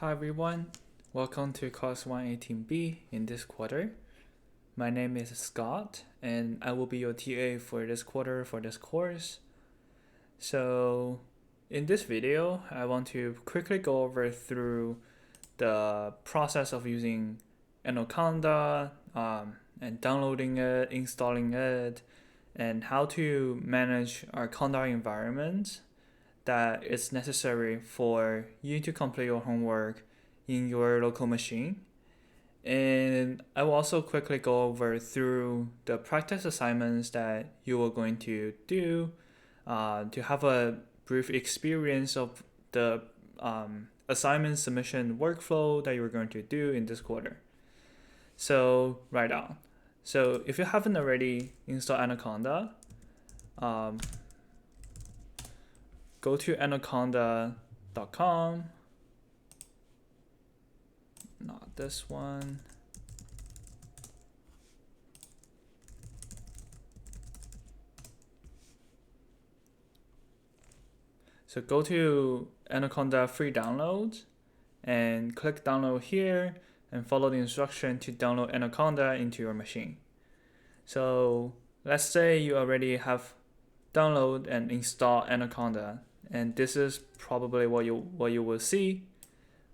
Hi everyone, welcome to COGS118B in this quarter. My name is Scott and I will be your TA for this quarter for this course. So in this video, I want to quickly go over through the process of using Conda and downloading it, installing it, and how to manage our Conda environment that is necessary for you to complete your homework in your local machine. And I will also quickly go over through the practice assignments that you are going to do to have a brief experience of the assignment submission workflow that you're going to do in this quarter. So right on. So if you haven't already installed Anaconda, go to anaconda.com, not this one. So go to Anaconda free downloads and click download here and follow the instruction to download Anaconda into your machine. So let's say you already have download and install Anaconda, and this is probably what you will see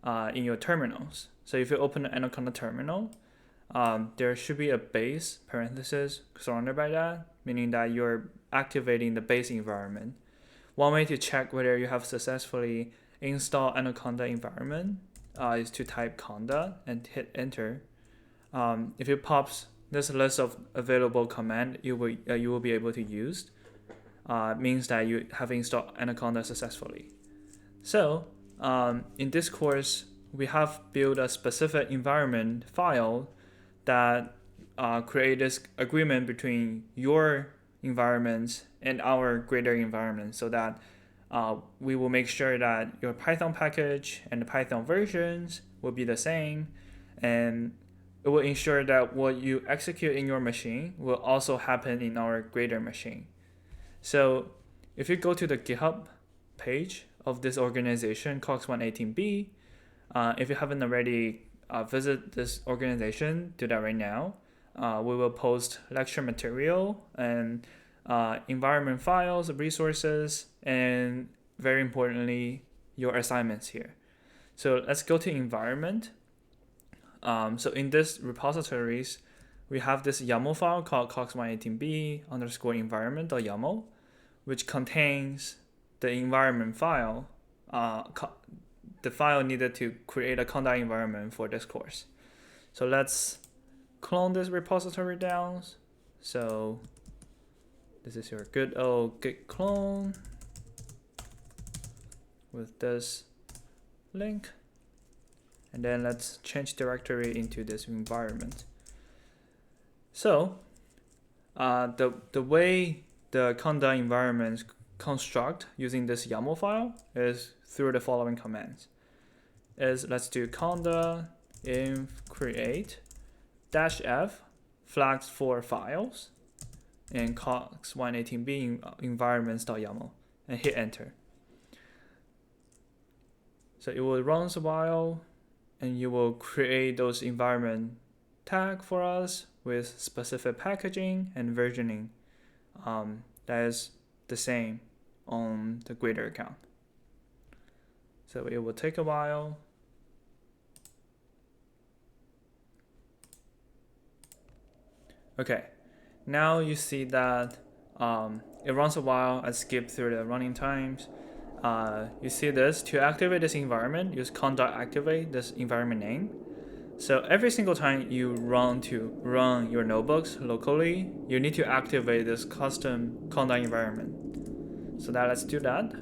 in your terminals. So if you open the Anaconda terminal, there should be a base parenthesis surrounded by that, meaning that you're activating the base environment. One way to check whether you have successfully installed Anaconda environment is to type Conda and hit enter. If it pops this list of available command you will be able to use, means that you have installed Anaconda successfully. So in this course, we have built a specific environment file that creates this agreement between your environment and our greater environment, so that we will make sure that your Python package and the Python versions will be the same, and it will ensure that what you execute in your machine will also happen in our greater machine. So if you go to the GitHub page of this organization, COGS118B, if you haven't already visit this organization, do that right now. We will post lecture material and environment files, resources, and very importantly, your assignments here. So let's go to environment. So in this repositories, we have this YAML file called COGS118B _environment.yaml, which contains the environment file, the file needed to create a Conda environment for this course. So let's clone this repository down. So this is your good old git clone with this link. And then let's change directory into this environment. So the way the Conda environments construct using this YAML file is through the following commands. Let's do conda inf create -f flags for files and cogs118b environments.yaml and hit enter. So it will run a while and you will create those environment tag for us with specific packaging and versioning that is the same on the greater account. So it will take a while. Okay, now you see that it runs a while. I skip through the running times. You see this, to activate this environment, use conda activate this environment name. So every single time you run your notebooks locally, you need to activate this custom conda environment. So let's do that.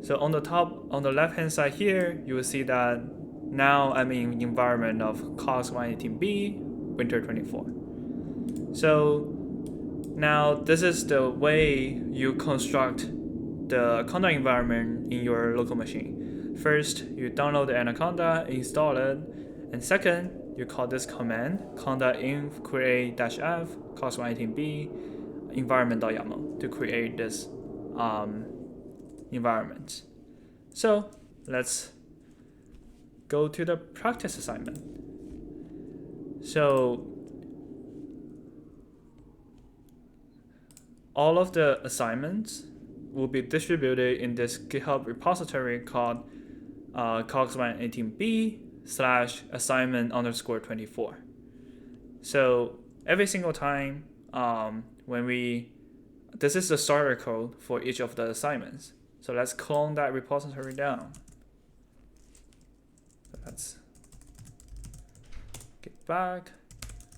So on the left hand side here, you will see that now I'm in environment of COGS118B winter 24. So now this is the way you construct the Conda environment in your local machine. First, you download the Anaconda, install it, and second, you call this command conda inf create -f cogs118b environment.yaml to create this environment. So let's go to the practice assignment. So all of the assignments will be distributed in this GitHub repository called COGS118B /assignment_24. So every single time this is the starter code for each of the assignments. So let's clone that repository down. Let's get back.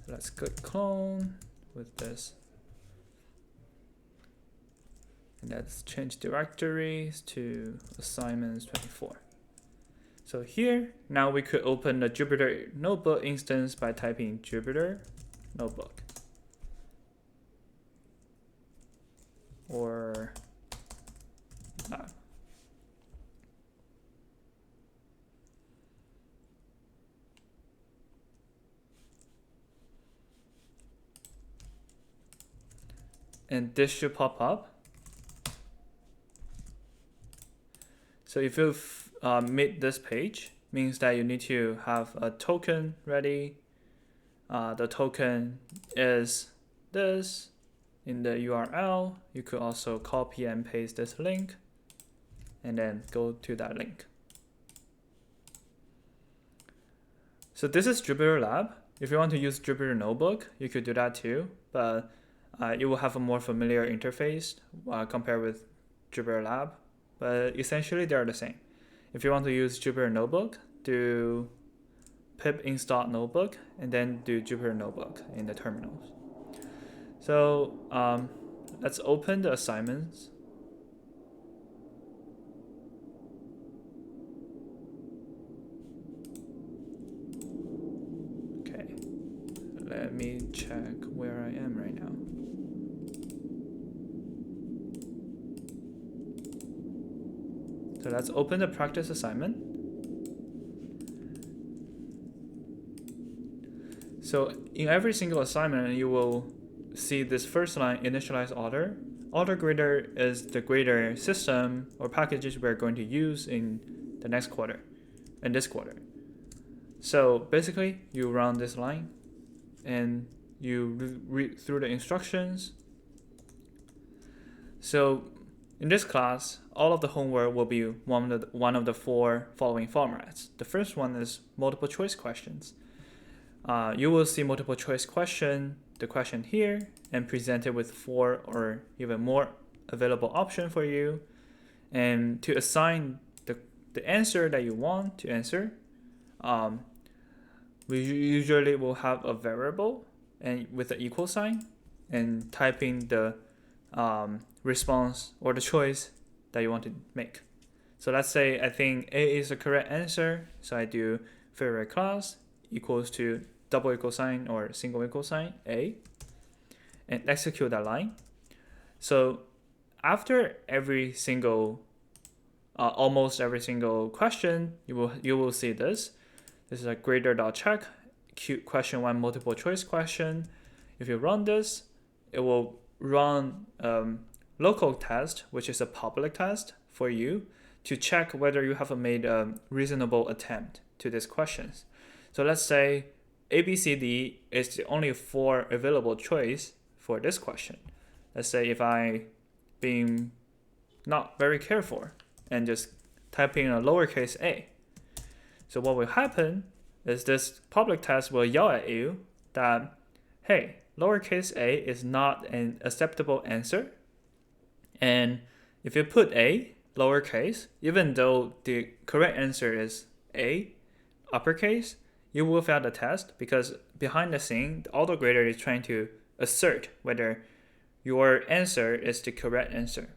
Let's click clone with this. And let's change directories to assignments 24. So here, now we could open the Jupyter Notebook instance by typing Jupyter Notebook. Or lab. And this should pop up. So if you've made this page, means that you need to have a token ready. The token is this in the URL. You could also copy and paste this link and then go to that link. So this is Jupyter Lab. If you want to use Jupyter Notebook, you could do that too, but it will have a more familiar interface compared with Jupyter Lab. But essentially they're the same. If you want to use Jupyter Notebook, do pip install notebook and then do Jupyter Notebook in the terminals. So let's open the assignments. Okay, let me check where I am right now. So let's open the practice assignment. So in every single assignment, you will see this first line, initialize order. Order grader is the grader system or packages we're going to use in the next quarter, in this quarter. So basically, you run this line and you read through the instructions. So in this class, all of the homework will be one of the four following formats. The first one is multiple choice questions. You will see multiple choice the question here, and presented with 4 or even more available options for you. And to assign the answer that you want to answer, we usually will have a variable and with an equal sign and typing the response or the choice that you want to make. So let's say I think A is the correct answer, so I do favorite class equals to double equal sign or single equal sign A and execute that line. So after every single almost every single question, you will see this. This is a grader.check question 1 multiple choice question. If you run this, it will run local test, which is a public test for you to check whether you have made a reasonable attempt to these questions. So let's say A, B, C, D is the only 4 available choice for this question. Let's say if I being not very careful and just typing a lowercase a. So what will happen is this public test will yell at you that, hey, lowercase a is not an acceptable answer. And if you put a lowercase, even though the correct answer is a uppercase, you will fail the test because behind the scene, the auto grader is trying to assert whether your answer is the correct answer.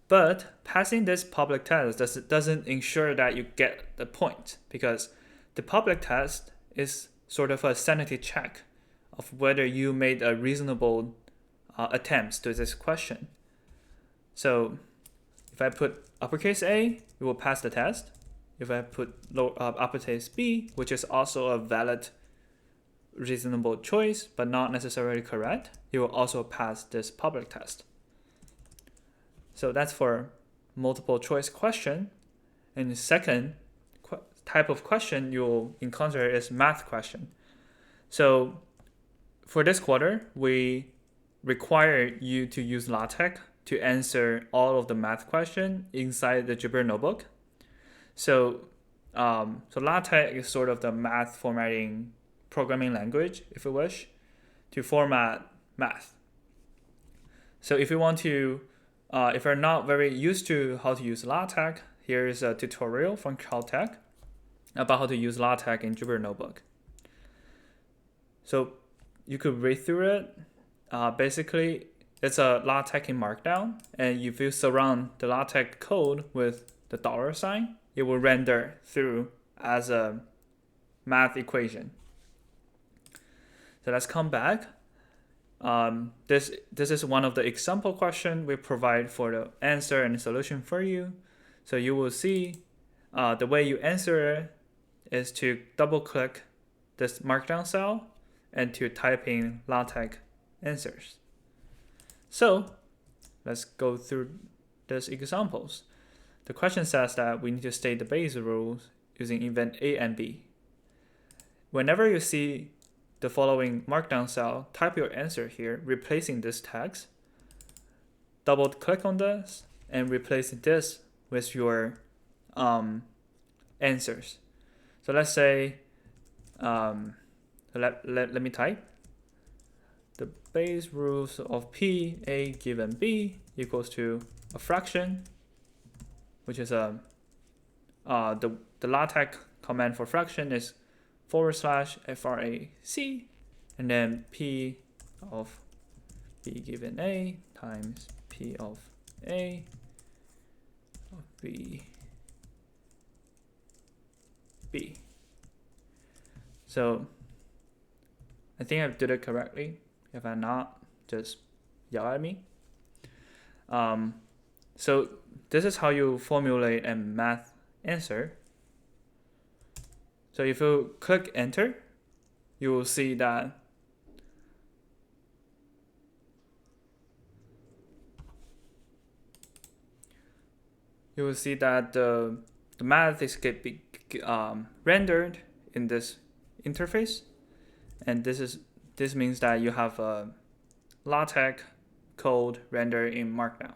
But passing this public test doesn't ensure that you get the point, because the public test is sort of a sanity check of whether you made a reasonable attempts to this question. So if I put uppercase A, it will pass the test. If I put uppercase B, which is also a valid reasonable choice but not necessarily correct, it will also pass this public test. So that's for multiple choice question. And the second type of question you'll encounter is math question. So for this quarter, we require you to use LaTeX to answer all of the math question inside the Jupyter Notebook. So LaTeX is sort of the math formatting programming language, if you wish, to format math. So if you want to, if you're not very used to how to use LaTeX, here is a tutorial from Caltech about how to use LaTeX in Jupyter Notebook. So you could read through it. Basically, it's a LaTeX in Markdown, and if you surround the LaTeX code with the $sign, it will render through as a math equation. So let's come back. This is one of the example questions we provide for the answer and solution for you. So you will see the way you answer it is to double click this Markdown cell and to type in LaTeX answers. So let's go through these examples. The question says that we need to state the base rules using event A and B. Whenever you see the following Markdown cell, type your answer here, replacing this text. Double click on this and replace this with your answers. So let's say, let me type. The base rules of P, A given B equals to a fraction, which is the LaTeX command for fraction is /frac, and then P of B given A times P of A of B. So I think I did it correctly. If I'm not, just yell at me. So this is how you formulate a math answer. So if you click enter, you will see that the math is rendered in this interface, and this means that you have a LaTeX code rendered in Markdown.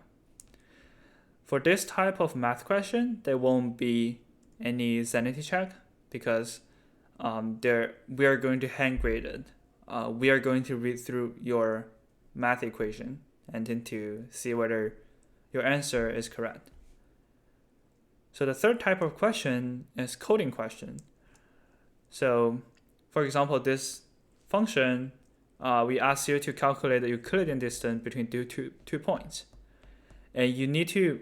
For this type of math question, there won't be any sanity check because we are going to hand grade it. We are going to read through your math equation and then to see whether your answer is correct. So the third type of question is coding question. So for example, this function, we ask you to calculate the Euclidean distance between two points. And you need to,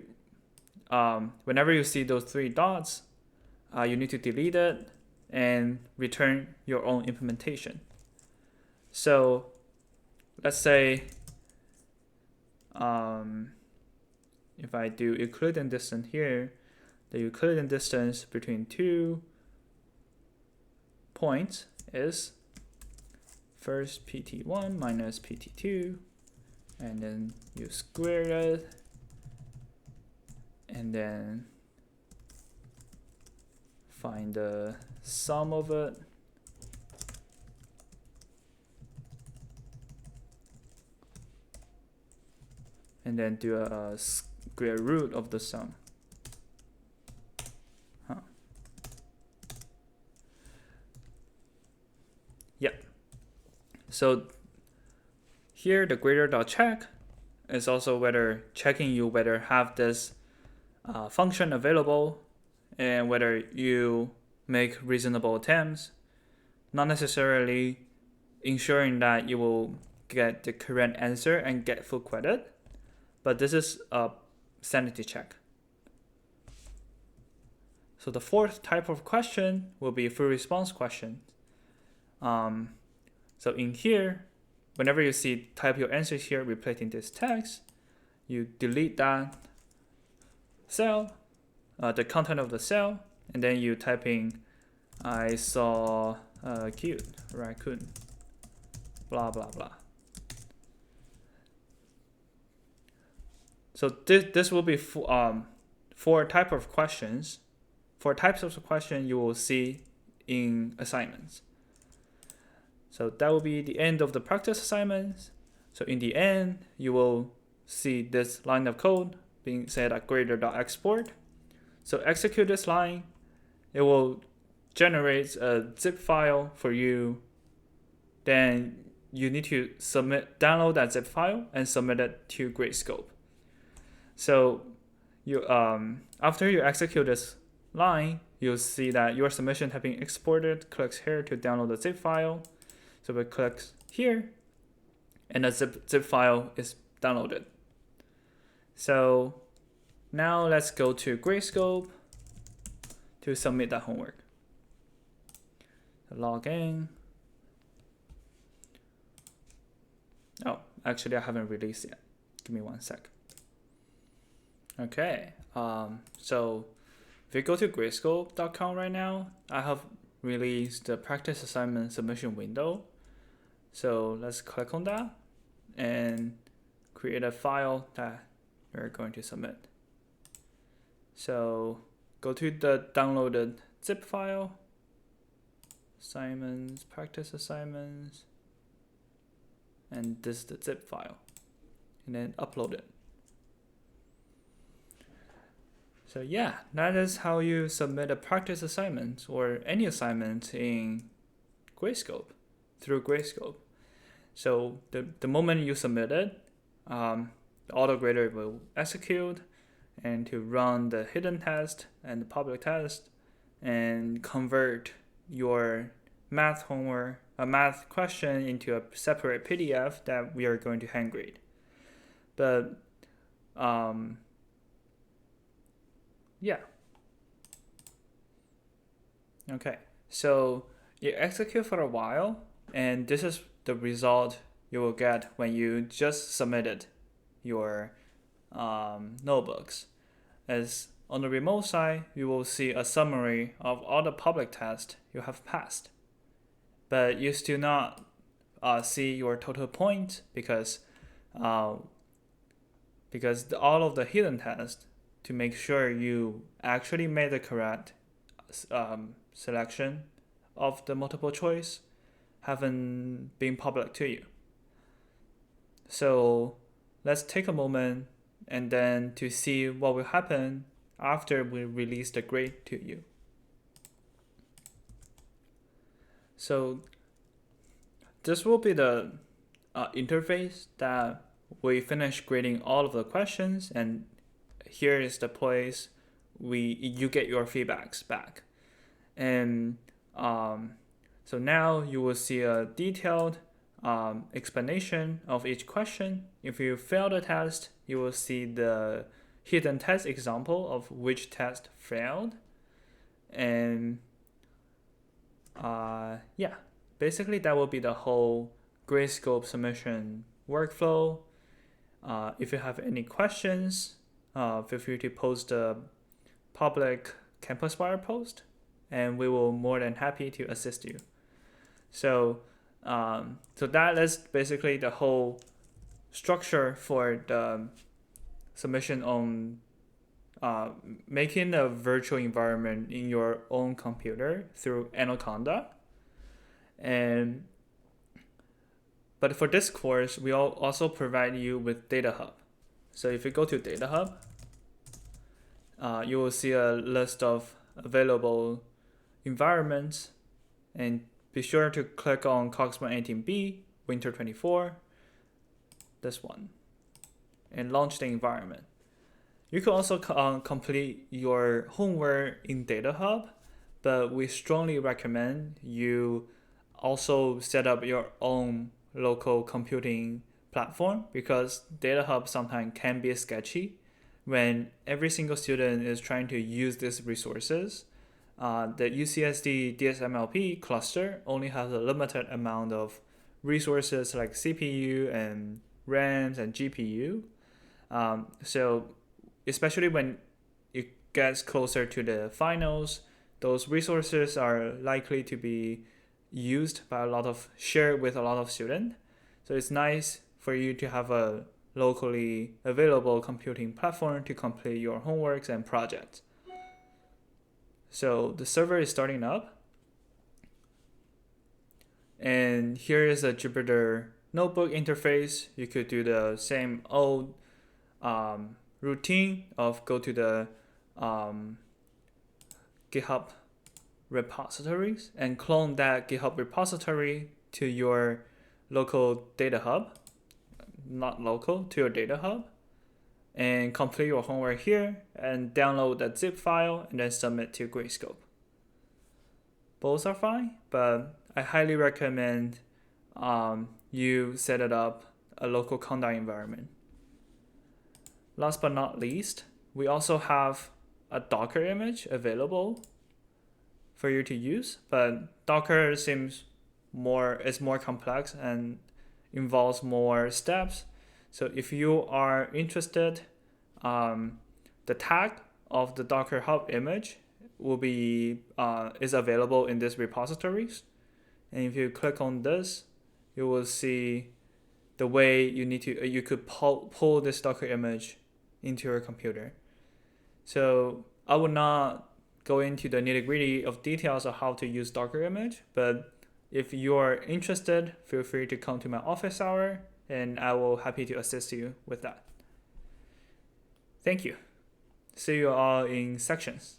whenever you see those three dots, you need to delete it and return your own implementation. So let's say if I do Euclidean distance here, the Euclidean distance between 2 points is first pt1 minus pt2, and then you square it, and then find the sum of it, and then do a square root of the sum. Yep. So here the grader.check is also checking you whether have this function available and whether you make reasonable attempts, not necessarily ensuring that you will get the correct answer and get full credit, but this is a sanity check. So the fourth type of question will be full response question. So in here, whenever you see type your answer here, replacing this text, you delete that cell, the content of the cell, and then you type in I saw a cute raccoon, blah blah blah. So this will be four type of questions for types of question you will see in assignments. So that will be the end of the practice assignments. So in the end, you will see this line of code being set at grader.export. So execute this line. It will generate a zip file for you. Then you need to download that zip file and submit it to Gradescope. So you after you execute this line, you'll see that your submission has been exported. Clicks here to download the zip file. So we click here, and the zip file is downloaded. So now let's go to Gradescope to submit that homework. Log in. Oh, actually I haven't released yet. Give me 1 sec. Okay, so if you go to gradescope.com right now, I have released the practice assignment submission window. So let's click on that and create a file that we're going to submit. So go to the downloaded zip file, assignments, practice assignments, and this is the zip file, and then upload it. So yeah, that is how you submit a practice assignment or any assignment in Gradescope through Gradescope. So the moment you submit it, the AutoGrader will execute and to run the hidden test and the public test and convert your math homework, a math question into a separate PDF that we are going to hand grade. But yeah. Okay, so you execute for a while, and this is the result you will get when you just submitted your notebooks. As on the remote side, you will see a summary of all the public tests you have passed. But you still not see your total point because all of the hidden tests to make sure you actually made the correct selection of the multiple choice haven't been public to you. So let's take a moment and then to see what will happen after we release the grade to you. So this will be the interface that we finish grading all of the questions, and here is the place you get your feedbacks back. And so now you will see a detailed explanation of each question. If you fail the test, you will see the hidden test example of which test failed. And yeah, basically that will be the whole Gradescope submission workflow. If you have any questions, feel free to post a public CampusWire post, and we will more than happy to assist you. So that is basically the whole structure for the submission on making a virtual environment in your own computer through Conda. But for this course, we also provide you with Data Hub. So if you go to Data Hub, you will see a list of available environments, and be sure to click on COGS118B, Winter 24, this one, and launch the environment. You can also complete your homework in Data Hub, but we strongly recommend you also set up your own local computing platform, because Data Hub sometimes can be sketchy when every single student is trying to use these resources. The UCSD DSMLP cluster only has a limited amount of resources like CPU and RAMs and GPU. So especially when it gets closer to the finals, those resources are likely to be used by shared with a lot of students. So it's nice for you to have a locally available computing platform to complete your homeworks and projects. So the server is starting up. And here is a Jupyter notebook interface. You could do the same old routine of go to the GitHub repositories and clone that GitHub repository to your local data hub, not local, to your data hub, and complete your homework here and download that zip file and then submit to Grayscope. Both are fine, but I highly recommend you set it up a local Conda environment. Last but not least, we also have a Docker image available for you to use, but Docker seems is more complex and involves more steps. So if you are interested, the tag of the Docker Hub image will be is available in these repositories. And if you click on this, you will see the way you could pull this Docker image into your computer. So I would not go into the nitty-gritty of details of how to use Docker image, but if you are interested, feel free to come to my office hour and I will happy to assist you with that. Thank you. See you all in sections.